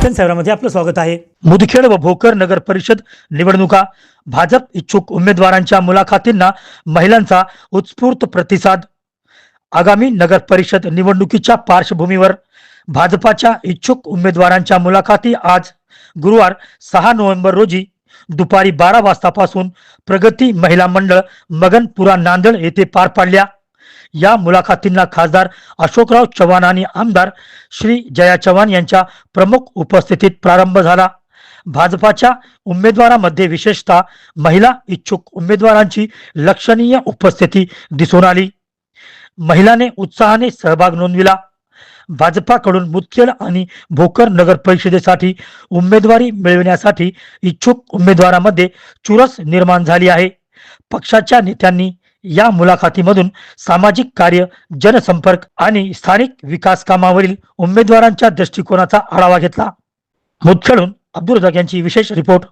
दर्शन सेवामध्ये आपलं स्वागत आहे। मुदखेड व भोकर नगर परिषद निवडणुका, भाजप इच्छुक उमेदवारांच्या मुलाखतींना महिलांचा उत्स्फूर्त प्रतिसाद। आगामी नगर परिषद निवडणुकीच्या पार्श्वभूमीवर भाजपाच्या इच्छुक उमेदवारांच्या मुलाखती आज गुरुवार 6 नोव्हेंबर रोजी दुपारी 12 वाजतापासून प्रगती महिला मंडळ मगनपुरा नांदेड येथे पार पडल्या। या मुलाखतींना खासदार अशोकराव चव्हाण आणि आमदार श्री जया चव्हाण यांच्या प्रमुख उपस्थितीत प्रारंभ झाला। भाजपाच्या उमेदवारांमध्ये विशेषतः महिला इच्छुक उमेदवारांची लक्षणीय उपस्थिती दिसून आली। महिलांनी उत्साहाने सहभाग नोंदविला। भाजपाकडून मुदखेड आणि भोकर नगर परिषदेसाठी उमेदवारी मिळविण्यासाठी इच्छुक उमेदवारांमध्ये चुरस निर्माण झाली आहे। पक्षाच्या नेत्यांनी या मुलाखतीमधून सामाजिक कार्य, जनसंपर्क आणि स्थानिक विकास कामावरील उमेदवारांच्या दृष्टिकोनाचा आढावा घेतला। मुदखेडहून अब्दुल रजाक यांची विशेष रिपोर्ट।